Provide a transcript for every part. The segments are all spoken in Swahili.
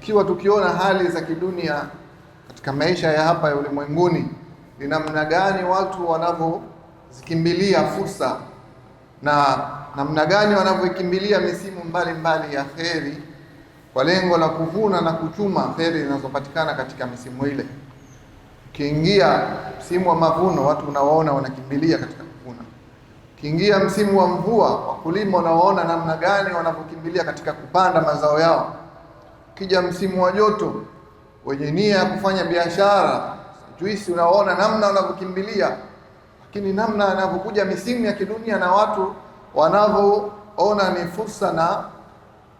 ikiwa tukiona hali za kidunia katika maisha ya hapa ya ulimwenguni, ni namna gani watu wanavyozikimbilia fursa na namna gani wanavyokimbilia misimu mbalimbali ya kheri kwa lengo la kuvuna na kuchuma kheri zinazopatikana katika misimu ile. Ukiingia msimu wa mavuno, watu unawaona wanakimbilia katika kuvuna. Ukiingia msimu wa mvua, wakulima unawaona namna gani wanavyokimbilia katika kupanda mazao yao. Ukija msimu wa joto, wenye nia ya kufanya biashara juisi, unawaona namna wanavyokimbilia. Lakini namna anavyokuja misimu ya kidunia na watu wanavyoona ni fursa na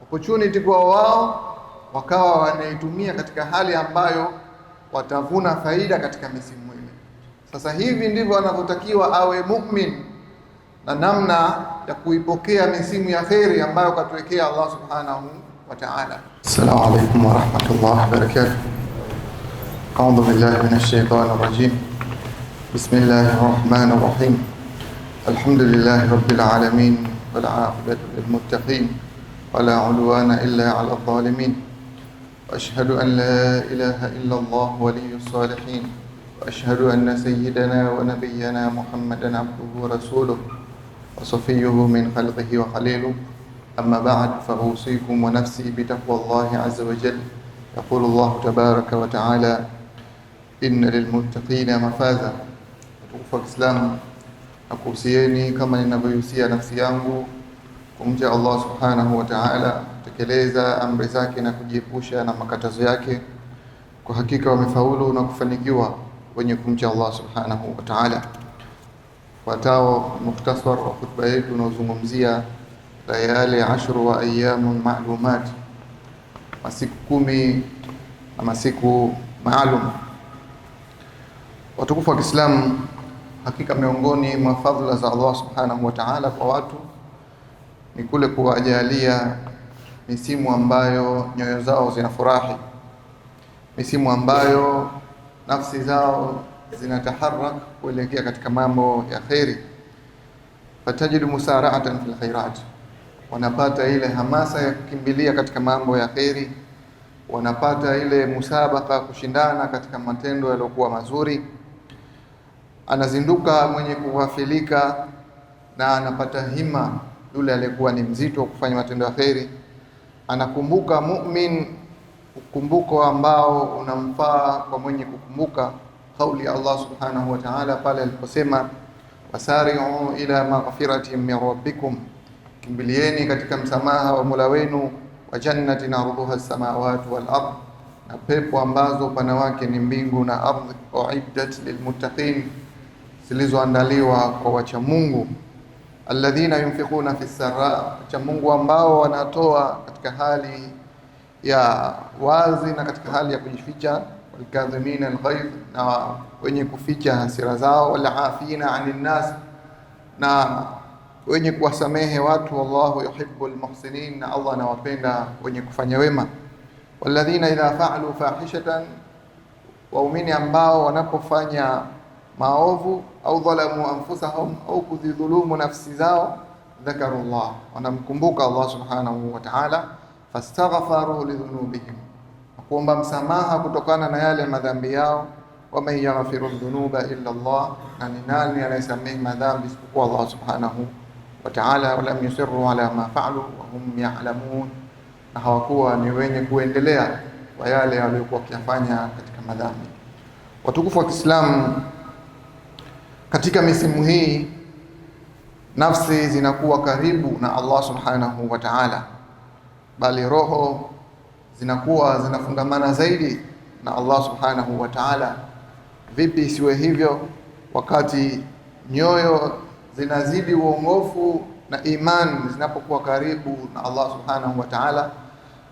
opportunity kwa wao, wakawa wanaitumia katika hali ambayo watavuna faida katika misimu ile. Sasa hivi ndivyo anavyotakiwa awe mu'min, na namna ya kuipokea misimu ya kheri ambayo katuwekea Allah subhanahu wa ta'ala. Assalamu alaykum wa rahmatullahi wa barakatuh. A'udhu billahi minash shaitanir rajim. Bismillahir rahmanir rahim. Alhamdulillahi rabbil alamin wal 'aqibatu lil muttaqin wala 'udwana illa 'alal zalimin. وأشهد أن لا إله إلا الله ولي الصالحين وأشهد أن سيدنا ونبينا محمدا عبده ورسوله وصفيه من خلقه وخليله. أما بعد، فأوصيكم ونفسي بتقوى الله عز وجل. يقول الله تبارك وتعالى: إن للمتقين مفازا. Watukufu wa Kiislamu, nakuhusieni kama ninavyohusia nafsi yangu kumcha Allah subhanahu wa ta'ala, tekeleza amri zake na kujiepusha na makatazo yake. Kwa hakika wamefaulu na kufanikiwa wenye kumcha Allah subhanahu wa ta'ala. Fuatao mukhtasar wa khutba yetu unaozungumzia layali ashru wa ayyamun ma'lumat, masiku 10 na masiku maalum. Watukufu wa Kiislamu, hakika miongoni mwa fadhila za Allah subhanahu wa ta'ala kwa watu ni kule kuwajalia misimu ambayo nyoyo zao zinafurahi, misimu ambayo nafsi zao zinataharak kuelekea katika mambo ya kheri. Fatajidu musara'atan fil khairat, wanapata ile hamasa ya kukimbilia katika mambo ya kheri, wanapata ile musabaka, kushindana katika matendo yaliyokuwa mazuri. Anazinduka mwenye kughafilika na anapata hima yule aliyekuwa ni mzito wa kufanya matendo ya kheri. Anakumbuka mu'min ukumbuko ambao unamfaa kwa mwenye kukumbuka kauli ya Allah subhanahu wa ta'ala pale aliposema: wasari'u ila maghfiratin min rabbikum, kimbilieni katika msamaha wa Mola wenu, wa jannatin arduha as-samawati wal ard, na pepo ambazo pana wake ni mbingu na ardhi, uiddat lilmuttaqin, zilizoandaliwa kwa wacha Mungu. Alladhina yunfiquna fi sarra, wacha Mungu ambao wanatoa katika hali ya wazi na katika hali ya kujificha. Walkadhimina alghayz, na wenye kuficha hasira zao. Walafina anin nas, na wenye kuwasamehe watu. Wallahu yuhibbul muhsinin, na Allah anawapenda wenye kufanya wema. Walladhina idha fa'alu fahishatan, waumini ambao wanapofanya maovu au dhalamu anfusahum, au kudhulumu nafsi zao, dhakarullah, wanamkumbuka Allah subhanahu wa ta'ala, fastaghfaru lidhunubihim, kuomba msamaha kutokana na yale madhambi yao. Wa man yaghfiru dhunuba illa Allah, na ni nani anayesamehe madhambi isipokuwa Allah subhanahu wa ta'ala. Wa lam yusirru ala ma fa'alu wa hum ya'lamun, na hawakuwa ni wenye kuendelea kwa yale waliokuwa wakifanya katika madhambi. Watukufu wa Kiislamu, katika misimu hii nafsi zinakuwa karibu na Allah subhanahu wa ta'ala, bali roho zinakuwa zinafungamana zaidi na Allah subhanahu wa ta'ala. Vipi isiwe hivyo wakati nyoyo zinazidi uongofu na imani zinapokuwa karibu na Allah subhanahu wa ta'ala,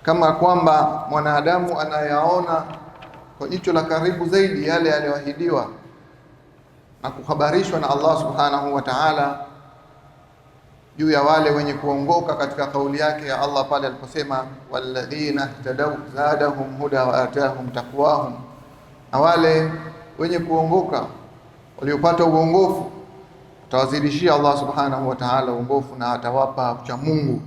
kama kwamba mwanadamu anayaona kwa jicho la karibu zaidi yale aliyoahidiwa na kuhabarishwa na Allah subhanahu wa ta'ala juu ya wale wenye kuongoka katika kauli yake ya Allah pale aliposema: walladhina ihtadaw zadahum huda wa atahum taqwahum, na wale wenye kuongoka waliopata uongofu atawazidishia Allah subhanahu wa ta'ala uongofu na atawapa ucha Mungu.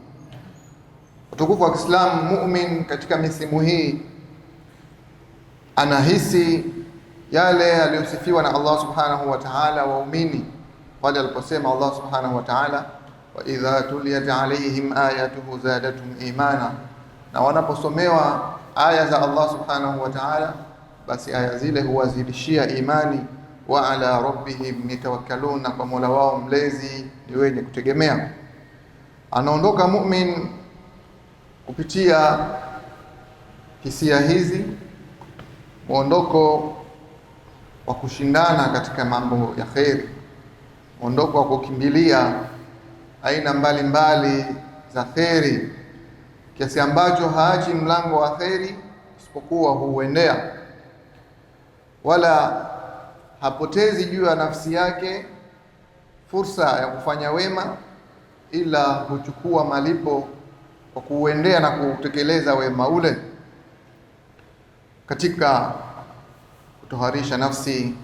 Utukufu wa Kiislamu, mu'min katika misimu hii anahisi yale aliyosifiwa na Allah subhanahu wa ta'ala waumini pale aliposema Allah subhanahu wa ta'ala, wa idha tuliyat alaihim ayatuhu zadatuhum imana, na wanaposomewa aya za Allah subhanahu wa ta'ala basi aya zile huwazidishia imani. Wa ala rabbihim yatawakkalun, na kwa Mola wao mlezi ni wenye kutegemea. Anaondoka mu'min kupitia hisia hizi, muondoko wa kushindana katika mambo ya kheri, muondoko wa kukimbilia aina mbalimbali za kheri, kiasi ambacho haachi mlango wa kheri isipokuwa huuendea, wala hapotezi juu ya nafsi yake fursa ya kufanya wema, ila huchukua malipo kwa kuuendea na kutekeleza wema ule, katika kutoharisha nafsi,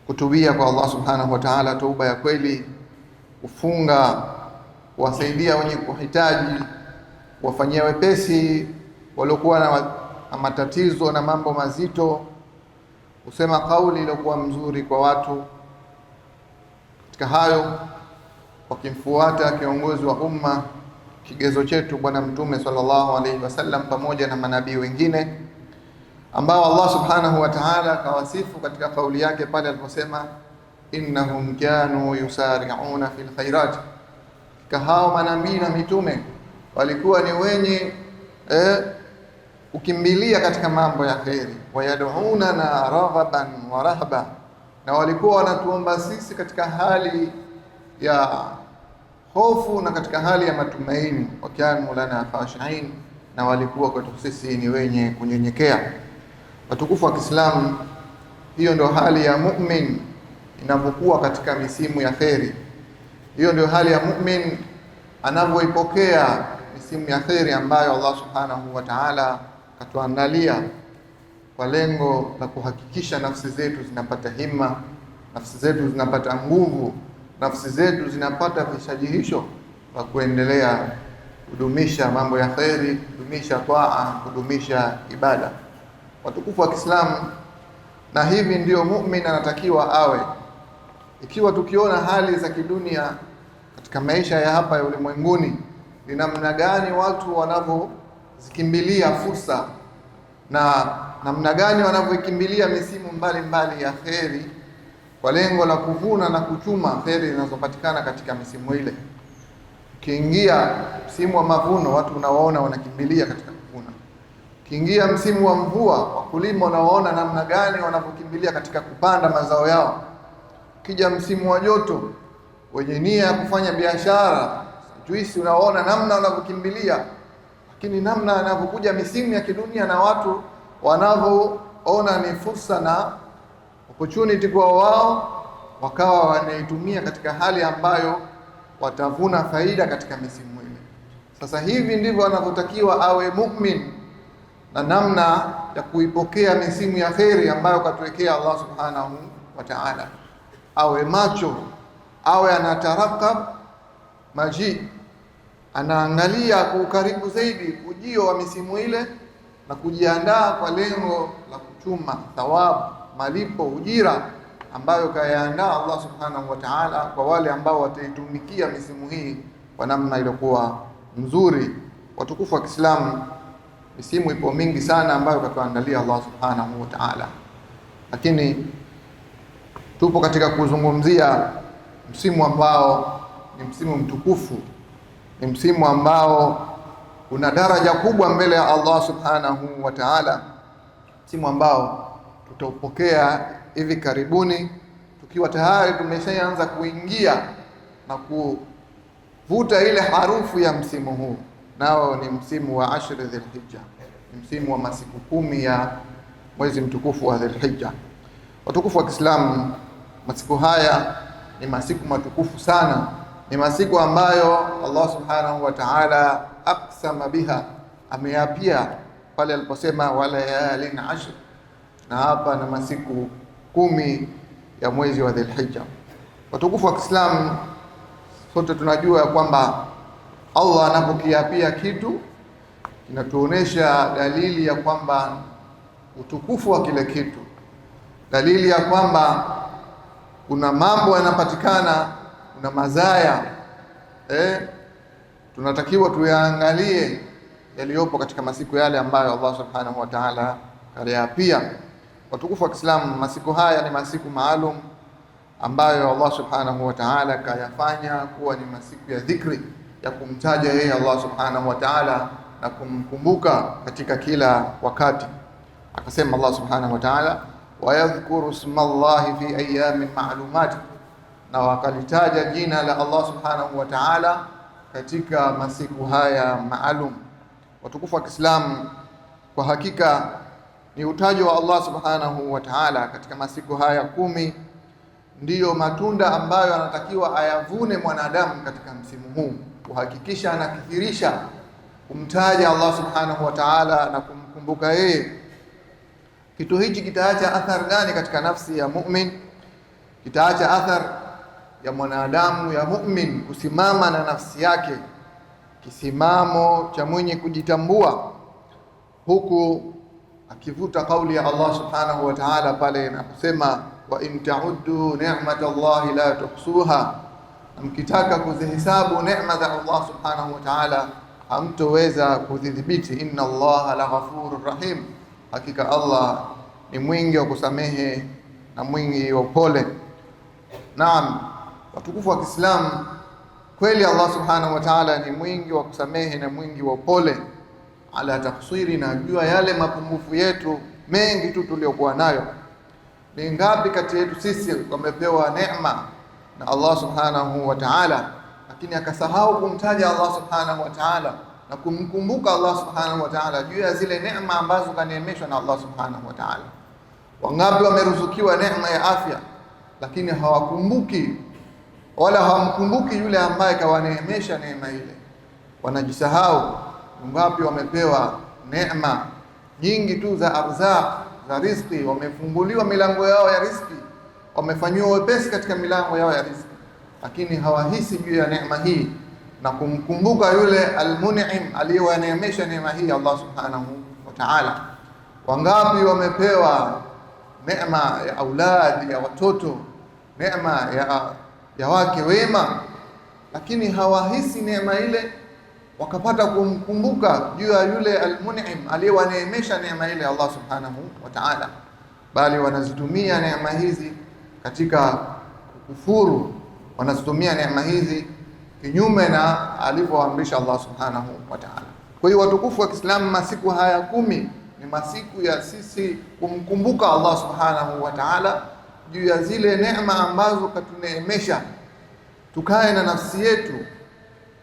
kutubia kwa Allah subhanahu wa ta'ala tauba ya kweli, kufunga, kuwasaidia wenye kuhitaji, kuwafanyia wepesi waliokuwa na matatizo na mambo mazito, kusema kauli iliyokuwa mzuri kwa watu. Katika hayo wakimfuata kiongozi wa umma, kigezo chetu Bwana Mtume sallallahu alaihi wasallam, pamoja na manabii wengine ambao Allah subhanahu wa ta'ala kawasifu katika kauli yake pale aliposema innahum kanu yusari'una fil khairat. Hao manabii na mitume walikuwa ni wenye kukimbilia katika mambo ya kheri, wayad'una na raghaban wa rahba, na walikuwa wanatuomba sisi katika hali ya hofu na katika hali ya matumaini. Wa kanu lana khashi'in, na walikuwa kwetu sisi ni wenye kunyenyekea. Watukufu wa Kiislamu, hiyo ndio hali ya mu'min inapokuwa katika misimu ya kheri. Hiyo ndio hali ya mu'min anavyoipokea misimu ya kheri ambayo Allah subhanahu wa ta'ala katuandalia kwa lengo la kuhakikisha nafsi zetu zinapata himma, nafsi zetu zinapata nguvu, nafsi zetu zinapata vishajihisho wa kuendelea kudumisha mambo ya kheri, kudumisha taa, kudumisha ibada. Watukufu wa Kiislamu, na hivi ndio mu'min anatakiwa awe. Ikiwa tukiona hali za kidunia katika maisha ya hapa ya ulimwenguni, ni namna gani watu wanavyozikimbilia fursa na namna gani wanavyokimbilia misimu mbalimbali ya kheri kwa lengo la kuvuna na kuchuma kheri zinazopatikana katika misimu ile. Ukiingia msimu wa mavuno, watu unawaona wanakimbilia katika kuvuna. Ukiingia msimu wa mvua, wakulima unawaona namna gani wanavyokimbilia katika kupanda mazao yao. Ukija msimu wa joto, wenye nia ya kufanya biashara, juisi, unawaona namna wanavyokimbilia. Lakini namna anavyokuja misimu ya kidunia na watu wanavyoona ni fursa na opportunity kwa wao, wakawa wanaitumia katika hali ambayo watavuna faida katika misimu ile. Sasa hivi ndivyo anavyotakiwa awe mu'min, na namna ya kuipokea misimu ya kheri ambayo katuwekea Allah subhanahu wa ta'ala. Awe macho, awe anatarakab maji, anaangalia kwa ukaribu zaidi ujio wa misimu ile na kujiandaa kwa lengo la kuchuma thawabu, malipo, ujira ambayo kayaandaa Allah subhanahu wa ta'ala kwa wale ambao wataitumikia misimu hii kwa namna iliyokuwa nzuri. Watukufu wa Kiislamu, misimu ipo mingi sana ambayo katuandalia Allah subhanahu wa ta'ala, lakini tupo katika kuzungumzia msimu ambao ni msimu mtukufu, ni msimu ambao una daraja kubwa mbele ya Allah subhanahu wa ta'ala, msimu ambao tutaupokea hivi karibuni, tukiwa tayari tumeshaanza kuingia na kuvuta ile harufu ya msimu huu. Nao ni msimu wa ashri Dhulhijja, ni msimu wa masiku 10 ya mwezi mtukufu wa Dhulhijja. Watukufu wa Kiislamu, masiku haya ni masiku matukufu sana, ni masiku ambayo Allah subhanahu wa ta'ala aqsama biha, ameapia pale aliposema walayalin ashr, na hapa na masiku 10 ya mwezi wa Dhulhijja. Watukufu wa Kiislamu, sote tunajua kwamba Allah anapokiapia kitu kinatuonesha dalili ya kwamba utukufu wa kile kitu, dalili ya kwamba kuna mambo yanapatikana, kuna mazaya tunatakiwa tuyaangalie yaliyopo katika masiku yale ambayo Allah subhanahu wa ta'ala kaliyapia. Watukufu wa Kiislamu, masiku haya ni masiku maalum ambayo Allah subhanahu wa ta'ala kayafanya kuwa ni masiku ya dhikri, ya kumtaja yeye Allah subhanahu wa ta'ala na kumkumbuka katika kila wakati. Akasema Allah subhanahu wa ta'ala, wa yadhkuru ismallahi fi ayamin ma'lumat, na wakalitaja jina la Allah subhanahu wa ta'ala katika masiku haya maalum. Watukufu wa Kiislamu, kwa hakika ni utajo wa Allah subhanahu wa ta'ala katika masiku haya 10 ndiyo matunda ambayo anatakiwa ayavune mwanadamu katika msimu huu, kuhakikisha anakithirisha kumtaja Allah subhanahu wa ta'ala na kumkumbuka yeye. Kitu hichi kitaacha athari gani katika nafsi ya mu'min? Kitaacha athari ya mwanadamu ya mu'min kusimama na nafsi yake kisimamo cha mwenye kujitambua, huku akivuta kauli ya Allah subhanahu wa ta'ala pale anaposema, wa in ta'uddu ni'matallahi la tuhsuha, mkitaka kuzihesabu neema za Allah subhanahu wa ta'ala hamtoweza kuzidhibiti. Inna Allaha la ghafurur rahim, hakika Allah ni mwingi wa kusamehe na mwingi wa upole. Naam, watukufu wa Kiislamu, kweli Allah subhanahu wa ta'ala ni mwingi wa kusamehe na mwingi wa upole, ala taksiri, na jua yale mapungufu yetu mengi tu tuliokuwa nayo. Ni ngapi kati yetu sisi wamepewa neema na Allah subhanahu wa ta'ala, lakini akasahau kumtaja Allah subhanahu wa ta'ala na kumkumbuka Allah subhanahu wa ta'ala juu ya zile neema ambazo kaneemeshwa na Allah subhanahu wa ta'ala. Wangapi wameruzukiwa neema ya afya, lakini hawakumbuki wala hawamkumbuki yule ambaye kawaneemesha neema ile, wanajisahau. Wangapi wamepewa neema nyingi tu za arzaq, za riziki, wamefunguliwa milango yao ya riziki, wamefanywa wepesi katika milango yao ya riziki, lakini hawahisi juu ya neema hii na kumkumbuka yule almun'im aliyewaneemesha neema hii, Allah subhanahu wa ta'ala. Wangapi wamepewa neema ya auladi, ya watoto, neema ya wake wema, lakini hawahisi neema ile wakapata kumkumbuka juu ya yule almun'im aliyewaneemesha neema ile, Allah subhanahu wa ta'ala, bali wanazitumia neema hizi katika kufuru, wanazitumia neema hizi kinyume na alivyoamrisha Allah subhanahu wa ta'ala. Kwa hiyo watukufu wa Kiislamu, masiku haya 10 ni masiku ya sisi kumkumbuka Allah subhanahu wa ta'ala juu ya zile neema ambazo katuneemesha. Tukae na nafsi yetu,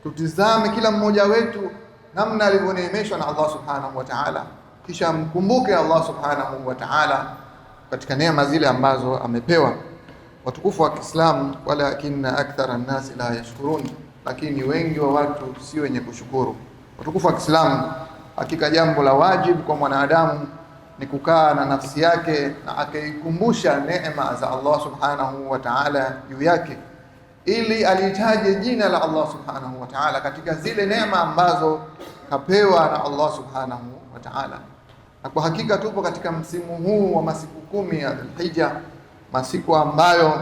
tutizame kila mmoja wetu namna alivyoneemeshwa na Allah subhanahu wa ta'ala, kisha mkumbuke Allah subhanahu wa ta'ala katika neema zile ambazo amepewa. Watukufu wa Kiislamu, walakinna akthara an-nasi la yashkurun, lakini wengi wa watu si wenye kushukuru. Watukufu wa Kiislamu, hakika jambo la wajibu kwa mwanadamu ni kukaa na nafsi yake na akaikumbusha neema za Allah subhanahu wa ta'ala juu yake, ili alitaje jina la Allah subhanahu wa ta'ala katika zile neema ambazo kapewa na Allah subhanahu wa ta'ala. Na kwa hakika tupo katika msimu huu wa masiku 10 ya Dhulhijja, masiku ambayo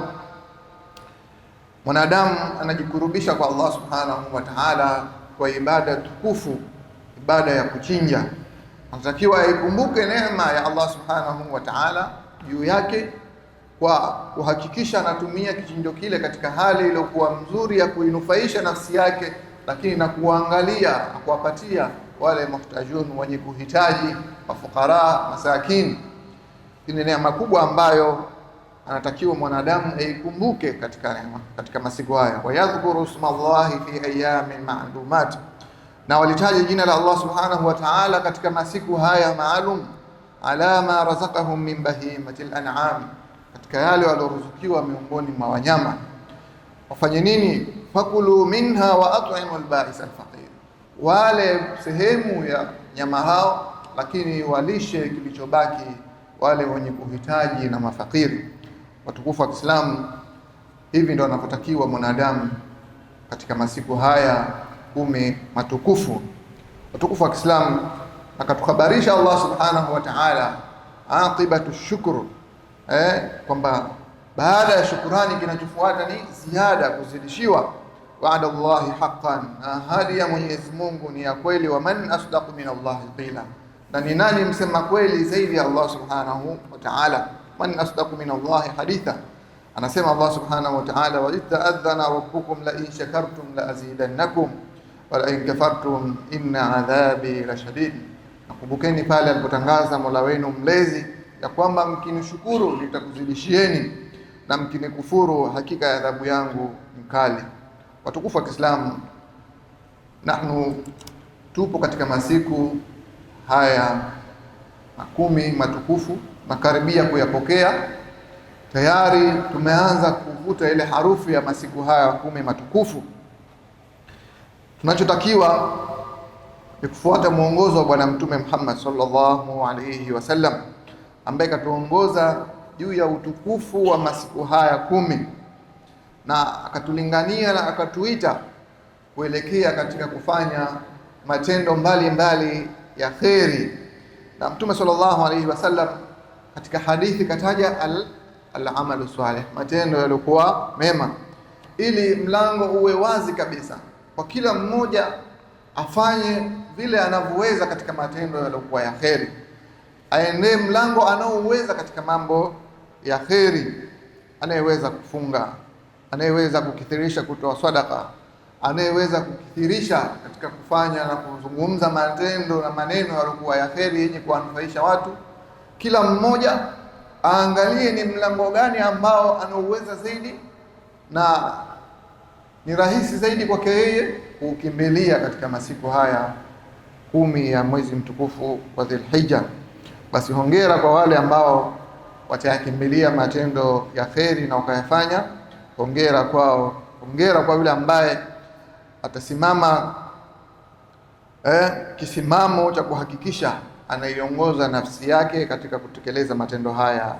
mwanadamu anajikurubisha kwa Allah subhanahu wa ta'ala kwa ibada tukufu, ibada ya kuchinja. Anatakiwa aikumbuke neema ya Allah subhanahu wa ta'ala juu yake kwa kuhakikisha anatumia kichinjo kile katika hali iliyokuwa mzuri ya kuinufaisha nafsi yake, lakini na kuangalia na kuwapatia wale muhtajun, wenye kuhitaji, mafukara, masakin. Hii ni neema kubwa ambayo anatakiwa mwanadamu aikumbuke katika neema, katika masiku haya. Wa yadhkuru ismallahi fi ayamin ma'lumat, na walitaja jina la Allah subhanahu wa ta'ala katika masiku haya maalum, ala ma razaqahum min bahimatil an'am, katika yale walioruzukiwa miongoni mwa wanyama. Wafanye nini? Fakulu minha wa at'imul ba'is al-faqir, wale sehemu ya nyama hao, lakini walishe kilichobaki wale wenye kuhitaji na mafakiri. Watukufu wa Kiislamu, hivi ndio anapotakiwa mwanadamu katika masiku haya 10 matukufu. Watukufu wa Kiislamu, akatuhabarisha Allah subhanahu wa ta'ala aqibatu shukru, kwamba baada ya shukurani kinachofuata ni ziada, kuzidishiwa. Wa'ada Allahi haqqan, ahadi ya Mwenyezi Mungu ni ya kweli. Wa man asdaqu min Allahi qila, na ni nani msema kweli zaidi ya Allah subhanahu wa ta'ala? Man asdaqu min Allahi haditha, anasema Allah subhanahu wa ta'ala, wa ta'adhana rabbukum la in shakartum la azidannakum wa la in kafartum inna adhabi la shadid. Nakumbukeni pale alipotangaza Mola wenu mlezi ya kwamba mkinishukuru nitakuzidishieni na mkinikufuru hakika ya adhabu yangu mkali. Watukufu wa Kiislamu, nahnu tupo katika masiku haya 10 matukufu na karibia kuyapokea. Tayari tumeanza kuvuta ile harufu ya masiku haya 10 matukufu. Tunachotakiwa ni kufuata mwongozo wa Bwana Mtume Muhammad sallallahu alayhi wasallam, ambaye katuongoza juu ya utukufu wa masiku haya 10 na akatulingania na akatuita kuelekea katika kufanya matendo mbalimbali ya kheri. Na Mtume sallallahu alayhi wasallam katika hadithi kataja al-amalu salih, matendo yaliokuwa mema, ili mlango uwe wazi kabisa kwa kila mmoja afanye vile anavyoweza katika matendo yaliokuwa ya kheri, aende mlango anaouweza katika mambo ya kheri, anayeweza kufunga, anayeweza kukithirisha kutoa sadaka, anayeweza kukithirisha katika kufanya na kuzungumza matendo na maneno yaliokuwa ya kheri yenye kuwanufaisha watu. Kila mmoja aangalie ni mlango gani ambao anauweza zaidi na ni rahisi zaidi kwake yeye kukimbilia katika masiku haya 10 ya mwezi mtukufu wa Dhulhijja. Basi hongera kwa wale ambao watayakimbilia matendo ya kheri na wakayafanya. Hongera kwao, hongera kwa yule ambaye atasimama kisimamo cha kuhakikisha anaiongoza nafsi yake katika kutekeleza matendo haya,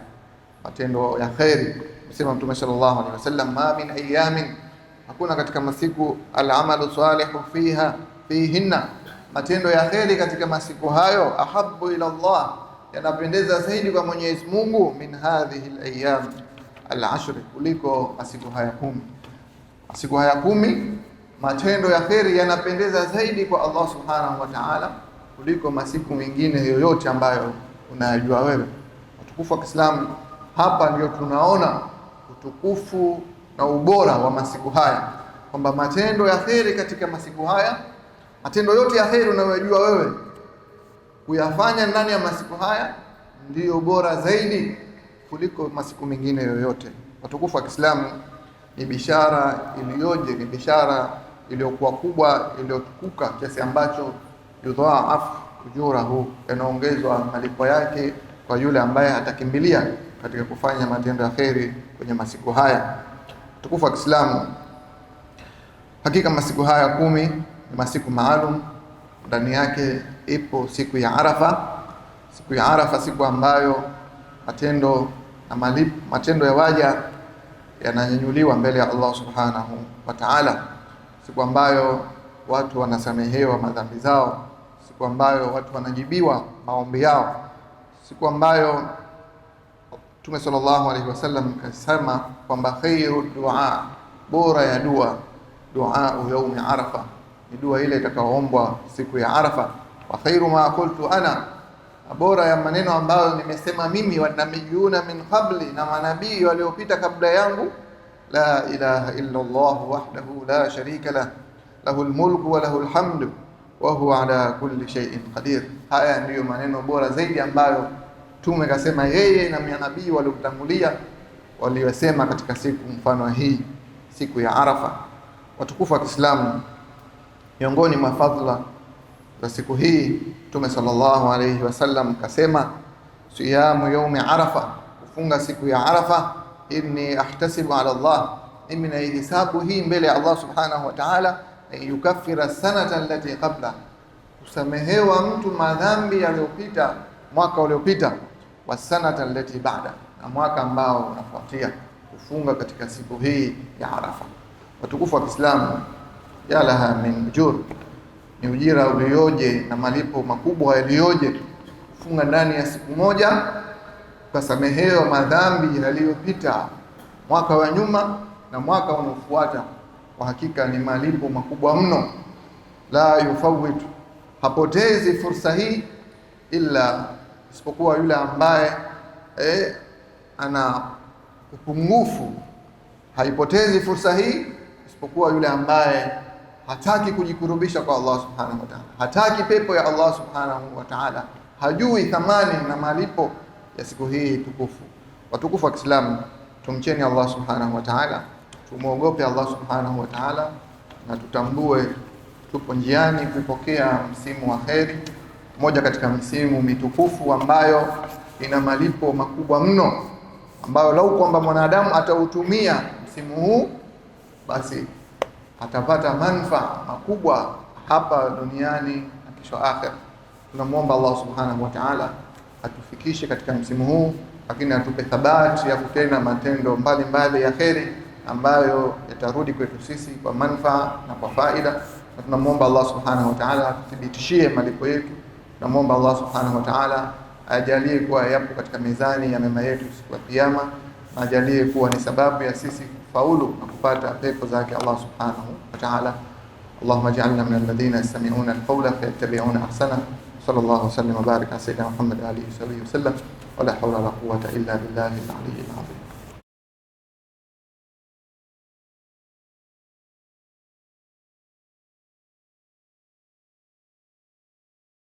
matendo ya kheri. Msema Mtume sallallahu alaihi wasallam, ma min ayamin, hakuna katika masiku al-amalu salihu fihinna, matendo ya kheri katika masiku hayo, ahabbu ila Allah, yanapendeza zaidi kwa Mwenyezi Mungu, min hadhihi al-ayyam al-ashr, kuliko masiku haya 10. Masiku haya 10 matendo ya kheri yanapendeza zaidi kwa Allah subhanahu wa ta'ala kuliko masiku mengine yoyote ambayo unayajua wewe. Watukufu wa Kiislamu, hapa ndio tunaona utukufu na ubora wa masiku haya, kwamba matendo ya kheri katika masiku haya, matendo yote ya kheri unayojua wewe kuyafanya ndani ya masiku haya ndiyo bora zaidi kuliko masiku mengine yoyote. Watukufu wa Kiislamu, ni bishara iliyoje, ni bishara iliyokuwa kubwa, iliyotukuka kiasi ambacho yudhaaf ujurahu, yanaongezwa malipo yake kwa yule ambaye atakimbilia katika kufanya matendo ya kheri kwenye masiku haya. Watukufu wa Kiislamu, hakika masiku haya 10 ni masiku maalum. Ndani yake ipo siku ya Arafa. Siku ya Arafa, siku ambayo matendo na malipo, matendo ya waja yananyanyuliwa mbele ya Allah subhanahu wa ta'ala, siku ambayo watu wanasamehewa madhambi zao, siku ambayo watu wanajibiwa maombi yao, siku ambayo Mtume sallallahu alaihi wasallam kasema kwamba khairu dua, bora ya dua yaumi Arafa, ni dua ile itakayoombwa siku ya Arafa. Wa khairu ma qultu ana, bora ya maneno ambayo nimesema mimi, wa nabiyuna min qabli, na manabii waliopita kabla yangu, la ilaha illa Allah wahdahu la sharika lah, lahul mulku wa lahul hamdu wa huwa ala kulli shay'in qadir. Haya ndiyo maneno bora zaidi ambayo Mtume kasema yeye na manabii waliotangulia waliosema katika siku mfano hii, siku ya Arafa. Watukufu wa Kiislamu, miongoni mwa fadhila za siku hii, Mtume sallallahu alayhi wasallam kasema, siyamu yaumi Arafa, kufunga siku ya Arafa, inni ahtasibu ala Allah, mimi naihisabu hii mbele ya Allah subhanahu wa ta'ala, yukaffira sanata allati qabla, kusamehewa mtu madhambi yaliyopita mwaka uliopita, wa sanata allati ba'da, na mwaka ambao unafuatia. Kufunga katika siku hii ya Arafa, watukufu wa Kiislamu, ya laha min ujur, ni ujira ulioje na malipo makubwa yaliyoje kufunga ndani ya siku moja ukasamehewa madhambi yaliyopita mwaka wa nyuma na mwaka unaofuata, kwa hakika ni malipo makubwa mno. La yufawit, hapotezi fursa hii illa, isipokuwa yule ambaye ana upungufu. Haipotezi fursa hii isipokuwa yule ambaye hataki kujikurubisha kwa Allah subhanahu wa ta'ala, hataki pepo ya Allah subhanahu wa ta'ala, hajui thamani na malipo ya siku hii tukufu. Watukufu wa Kiislamu, tumcheni Allah subhanahu wa ta'ala, tumuogope Allah subhanahu wa ta'ala, na tutambue tupo njiani kupokea msimu wa kheri, moja katika msimu mitukufu ambayo ina malipo makubwa mno, ambayo lau kwamba mwanadamu atautumia msimu huu, basi atapata manufaa makubwa hapa duniani na kesho akhera. Tunamuomba Allah subhanahu wa ta'ala atufikishe katika msimu huu, lakini atupe thabati ya kutenda matendo mbalimbali ya kheri ambayo yatarudi kwetu sisi kwa manufaa na kwa faida. Na tunamuomba Allah subhanahu wa ta'ala atuthibitishie malipo yetu. Tunamuomba Allah subhanahu wa ta'ala ajalie kuwa yapo katika mizani ya mema yetu siku ya Kiyama, na ajalie kuwa ni sababu ya sisi kufaulu na kupata pepo zake Allah subhanahu wa ta'ala. Allahumma ij'alna min alladhina yastami'una al-qawla fayattabi'una ahsana. Sallallahu wa sallam wa baraka ala sayyidina Muhammad alihi wa sahbihi wa sallam. Wa la hawla wa la quwwata illa billahi al-aliyyil azim.